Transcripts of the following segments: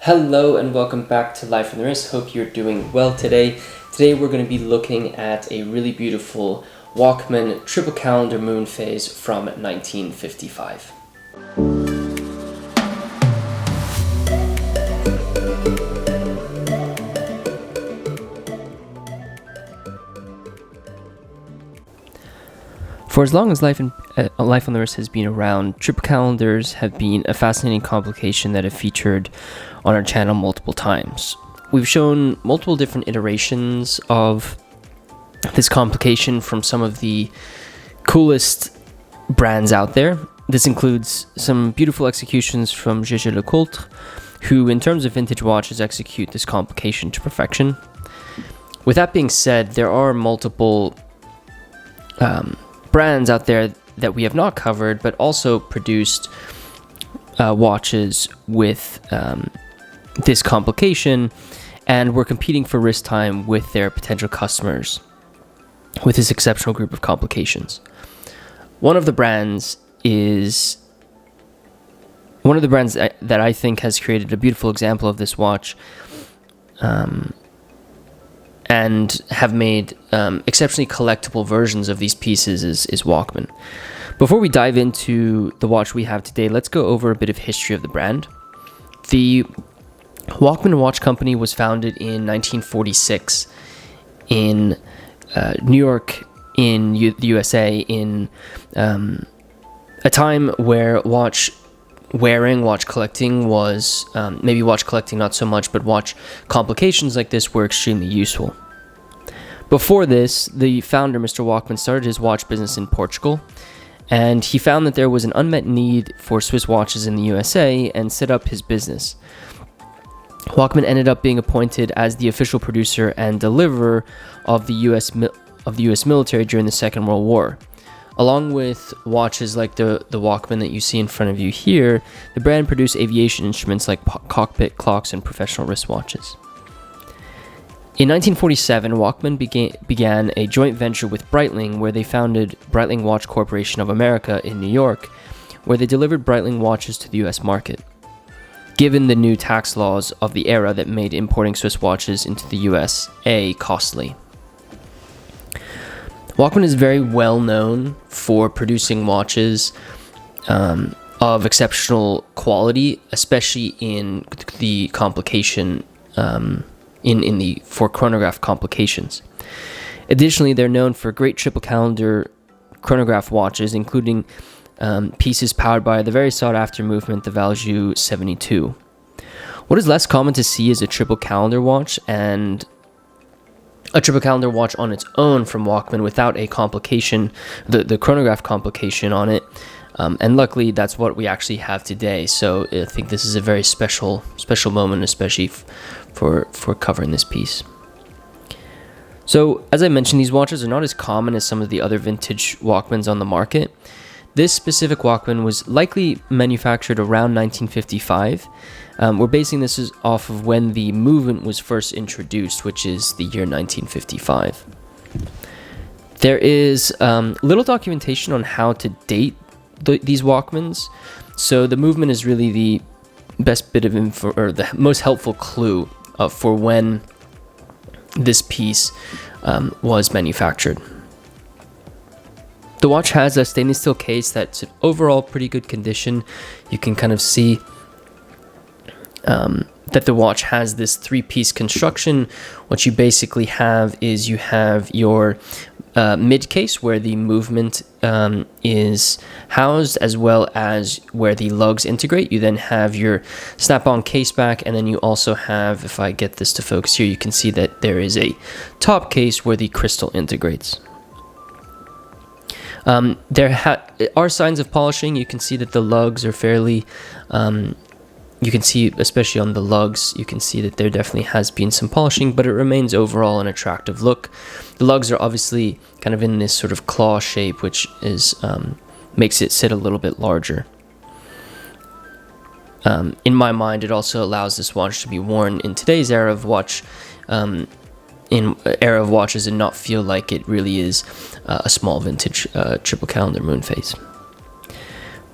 Hello and welcome back to Life on the Wrist. Hope you're doing well today. Today we're going to be looking at a really beautiful Wakmann triple calendar Moonphase from 1955. For as long as Life on the Wrist has been around, triple calendars have been a fascinating complication that have featured on our channel multiple times. We've shown multiple different iterations of this complication from some of the coolest brands out there. This includes some beautiful executions from Jaeger LeCoultre, who in terms of vintage watches execute this complication to perfection. With that being said, there are multiple brands out there that we have not covered, but also produced watches with this complication, and we're competing for wrist time with their potential customers with this exceptional group of complications. One of the brands that I think has created a beautiful example of this watch, and have made exceptionally collectible versions of these pieces is Wakmann. Before we dive into the watch we have today, let's go over a bit of history of the brand. The Wakmann Watch Company was founded in 1946 in New York in the USA, in a time where watch collecting was, maybe watch collecting not so much, but watch complications like this were extremely useful. Before this, the founder, Mr. Wakmann, started his watch business in Portugal, and he found that there was an unmet need for Swiss watches in the USA and set up his business. Wakmann ended up being appointed as the official producer and deliverer of the U.S. military during the Second World War. Along with watches like the Wakmann that you see in front of you here, the brand produced aviation instruments like cockpit clocks and professional wristwatches. In 1947, Wakmann began a joint venture with Breitling, where they founded Breitling Watch Corporation of America in New York, where they delivered Breitling watches to the U.S. market, given the new tax laws of the era that made importing Swiss watches into the USA costly. Wakmann is very well known for producing watches of exceptional quality, especially in the complication, for chronograph complications. Additionally, they're known for great triple calendar chronograph watches, including pieces powered by the very sought-after movement, the Valjoux 72. What is less common to see is a triple calendar watch, and a triple calendar watch on its own from Wakmann without a complication, the chronograph complication on it. And luckily, that's what we actually have today. So I think this is a very special moment, especially for covering this piece. So as I mentioned, these watches are not as common as some of the other vintage Wakmanns on the market. This specific Wakmann was likely manufactured around 1955. We're basing this off of when the movement was first introduced, which is the year 1955. There is little documentation on how to date these Wakmanns, so the movement is really the best bit of info, or the most helpful clue for when this piece was manufactured. The watch has a stainless steel case that's in overall pretty good condition. You can kind of see that the watch has this three-piece construction. What you basically have is you have your mid case where the movement is housed, as well as where the lugs integrate. You then have your snap-on case back, and then you also have, if I get this to focus here, you can see that there is a top case where the crystal integrates. There are signs of polishing. You can see that the lugs are fairly, you can see, especially on the lugs, you can see that there definitely has been some polishing, but it remains overall an attractive look. The lugs are obviously kind of in this sort of claw shape, which is makes it sit a little bit larger. In my mind, it also allows this watch to be worn in today's era of watch, of watches, and not feel like it really is a small vintage triple calendar Moonphase.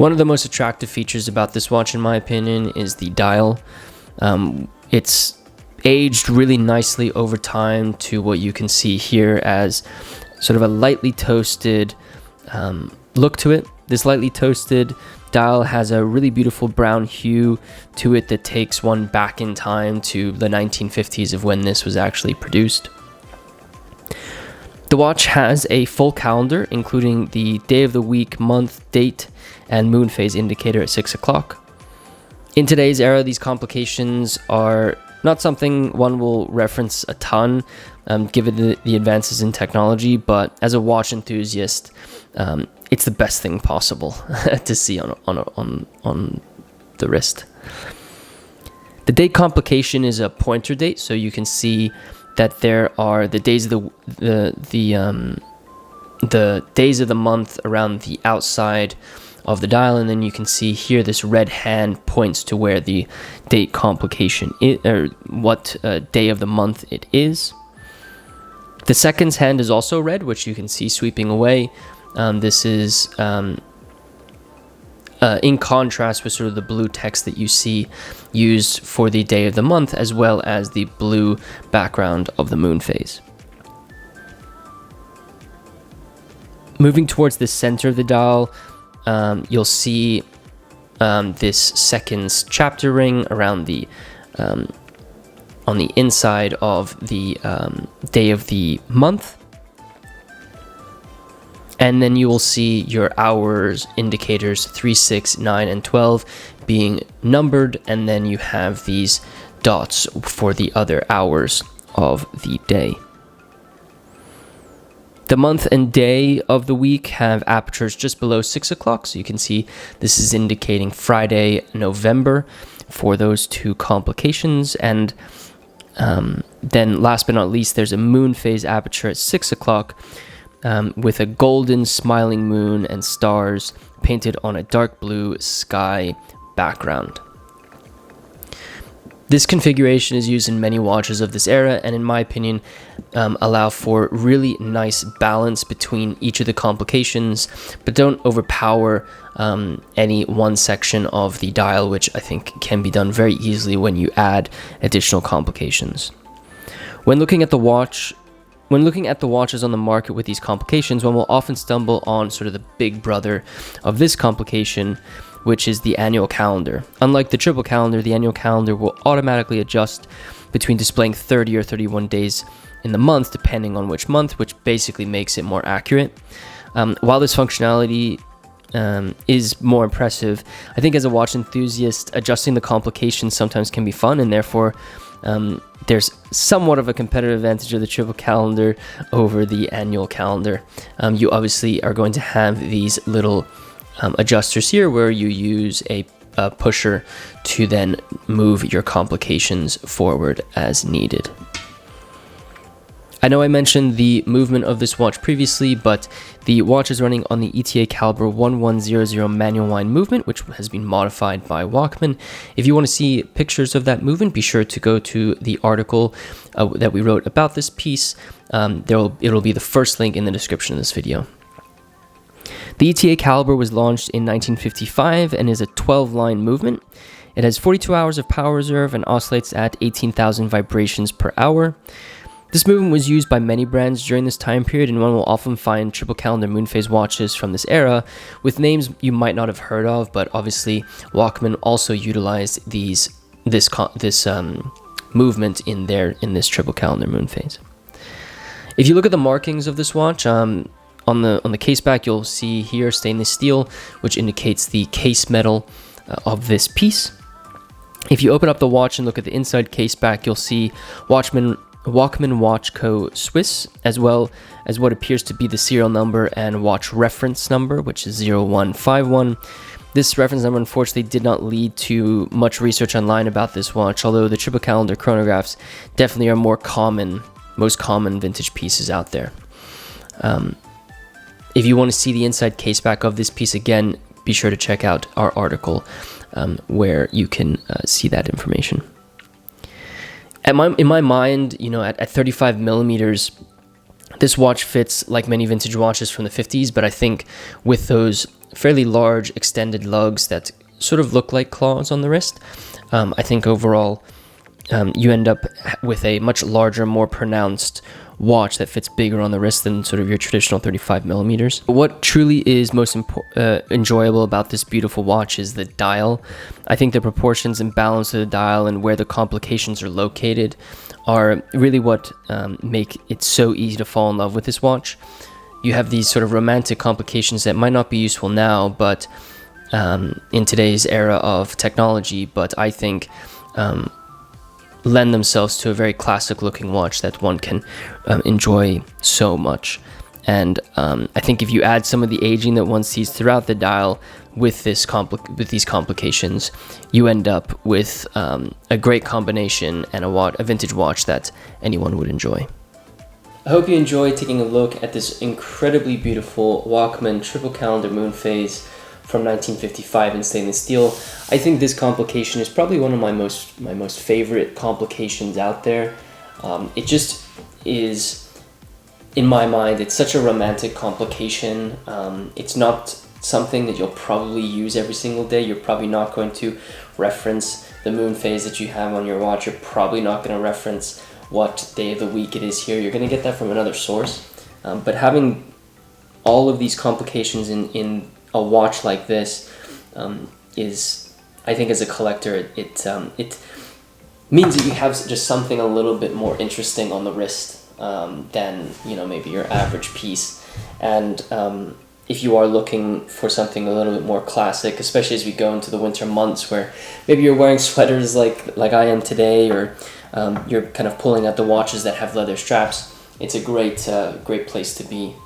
One of the most attractive features about this watch, in my opinion, is the dial. It's aged really nicely over time to what you can see here as sort of a lightly toasted look to it. This lightly toasted dial has a really beautiful brown hue to it that takes one back in time to the 1950s of when this was actually produced. The watch has a full calendar, including the day of the week, month, date, and moonphase indicator at 6 o'clock. In today's era, these complications are not something one will reference a ton, given the advances in technology, but as a watch enthusiast, it's the best thing possible to see on the wrist. The date complication is a pointer date, so you can see that there are the days of the days of the month around the outside of the dial, and then you can see here this red hand points to where the date complication is, or what day of the month it is. The seconds hand is also red, which you can see sweeping away. This is in contrast with sort of the blue text that you see used for the day of the month, as well as the blue background of the moon phase. Moving towards the center of the dial, you'll see this seconds chapter ring around the on the inside of the day of the month. And then you will see your hours indicators 3, 6, 9, and 12 being numbered, and then you have these dots for the other hours of the day. The month and day of the week have apertures just below 6 o'clock, so you can see this is indicating Friday, November for those two complications. And then last but not least, there's a moon phase aperture at 6 o'clock, with a golden smiling moon and stars painted on a dark blue sky background. This configuration is used in many watches of this era, and in my opinion, allow for really nice balance between each of the complications, but don't overpower any one section of the dial, which I think can be done very easily when you add additional complications. When looking at the watches on the market with these complications, one will often stumble on sort of the big brother of this complication, which is the annual calendar. Unlike the triple calendar, the annual calendar will automatically adjust between displaying 30 or 31 days in the month, depending on which month, which basically makes it more accurate. While this functionality is more impressive, I think as a watch enthusiast, adjusting the complications sometimes can be fun, and therefore there's somewhat of a competitive advantage of the triple calendar over the annual calendar. You obviously are going to have these little adjusters here where you use a pusher to then move your complications forward as needed. I know I mentioned the movement of this watch previously, but the watch is running on the ETA caliber 1100 manual wind movement, which has been modified by Wakmann. If you want to see pictures of that movement, be sure to go to the article that we wrote about this piece. It'll be the first link in the description of this video. The ETA caliber was launched in 1955 and is a 12-line movement. It has 42 hours of power reserve and oscillates at 18,000 vibrations per hour. This movement was used by many brands during this time period, and one will often find triple calendar moonphase watches from this era with names you might not have heard of, but obviously Wakmann also utilized this movement in this triple calendar moonphase. If you look at the markings of this watch, on the case back, you'll see here stainless steel, which indicates the case metal of this piece. If you open up the watch and look at the inside case back, you'll see Wakmann Watch Co. Swiss, as well as what appears to be the serial number and watch reference number, which is 0151. This reference number unfortunately did not lead to much research online about this watch, although the triple calendar chronographs definitely are most common vintage pieces out there. If you want to see the inside case back of this piece again, be sure to check out our article where you can see that information. In my mind, at 35 millimeters, this watch fits like many vintage watches from the 50s, but I think with those fairly large extended lugs that sort of look like claws on the wrist. I think overall you end up with a much larger, more pronounced watch that fits bigger on the wrist than sort of your traditional 35 millimeters. What truly is most enjoyable about this beautiful watch is the dial. I think the proportions and balance of the dial and where the complications are located are really what make it so easy to fall in love with this watch. You have these sort of romantic complications that might not be useful now, but in today's era of technology, but I think lend themselves to a very classic looking watch that one can enjoy so much. And I think if you add some of the aging that one sees throughout the dial with these complications, you end up with a great combination and a vintage watch that anyone would enjoy. I hope you enjoyed taking a look at this incredibly beautiful Wakmann triple calendar Moonphase from 1955 in stainless steel. I think this complication is probably one of my most favorite complications out there. It just is, in my mind, it's such a romantic complication. It's not something that you'll probably use every single day. You're probably not going to reference the Moonphase that you have on your watch. You're probably not going to reference what day of the week it is here. You're going to get that from another source. But having all of these complications in a watch like this is, I think as a collector, it means that you have just something a little bit more interesting on the wrist than, you know, maybe your average piece. And if you are looking for something a little bit more classic, especially as we go into the winter months where maybe you're wearing sweaters like I am today, or you're kind of pulling out the watches that have leather straps, it's a great place to be.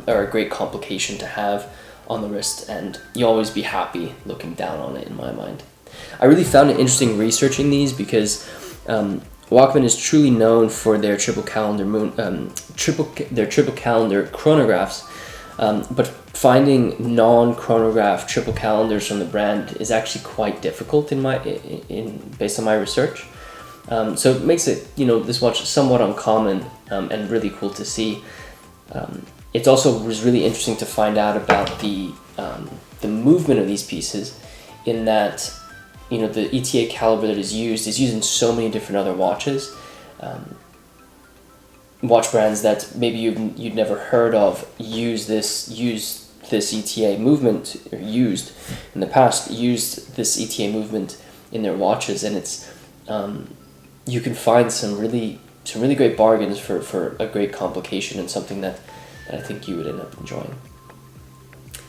Or a great complication to have on the wrist, and you'll always be happy looking down on it, in my mind. I really found it interesting researching these because Wakmann is truly known for their triple calendar chronographs, but finding non-chronograph triple calendars from the brand is actually quite difficult based on my research. So it makes it, this watch somewhat uncommon and really cool to see. It also was really interesting to find out about the movement of these pieces, in that, the ETA caliber that is used in so many different other watches. Watch brands that maybe you'd never heard of use this ETA movement, or used this ETA movement in their watches, and it's you can find some really great bargains for a great complication, and something that I think you would end up enjoying.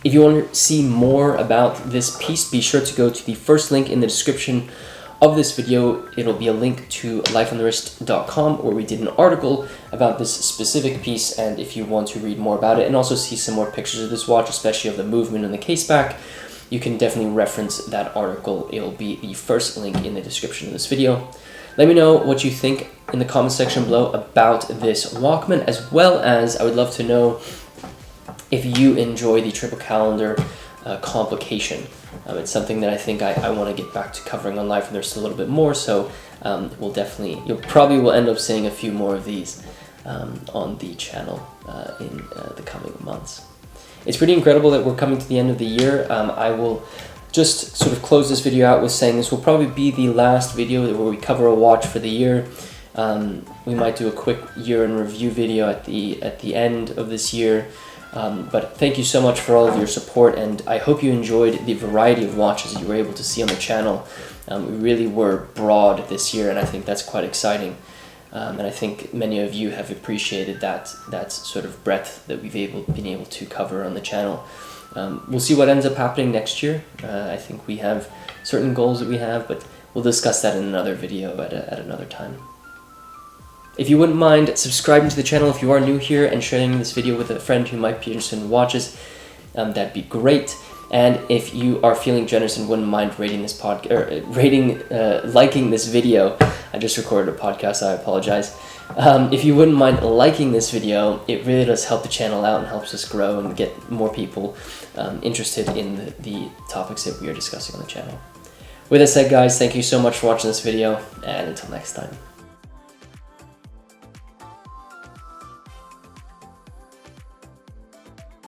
If you want to see more about this piece, be sure to go to the first link in the description of this video. It'll be a link to lifeonthewrist.com, where we did an article about this specific piece, and if you want to read more about it and also see some more pictures of this watch, especially of the movement and the case back, you can definitely reference that article. It'll be the first link in the description of this video. Let me know what you think in the comment section below about this Wakmann, as well as I would love to know if you enjoy the triple calendar complication. It's something that I think I want to get back to covering on Life on the Wrist a little bit more, so you'll probably end up seeing a few more of these on the channel in the coming months. It's pretty incredible that we're coming to the end of the year. I will just sort of close this video out with saying this will probably be the last video where we cover a watch for the year. We might do a quick year in review video at the end of this year. But thank you so much for all of your support, and I hope you enjoyed the variety of watches you were able to see on the channel. We really were broad this year, and I think that's quite exciting. And I think many of you have appreciated that sort of breadth that we've been able to cover on the channel. We'll see what ends up happening next year. I think we have certain goals that we have, but we'll discuss that in another video at another time. If you wouldn't mind subscribing to the channel if you are new here, and sharing this video with a friend who might be interested in watches, that'd be great. And if you are feeling generous and wouldn't mind rating this liking this video, I just recorded a podcast, I apologize. If you wouldn't mind liking this video, it really does help the channel out and helps us grow and get more people interested in the topics that we are discussing on the channel. With that said, guys, thank you so much for watching this video, and until next time.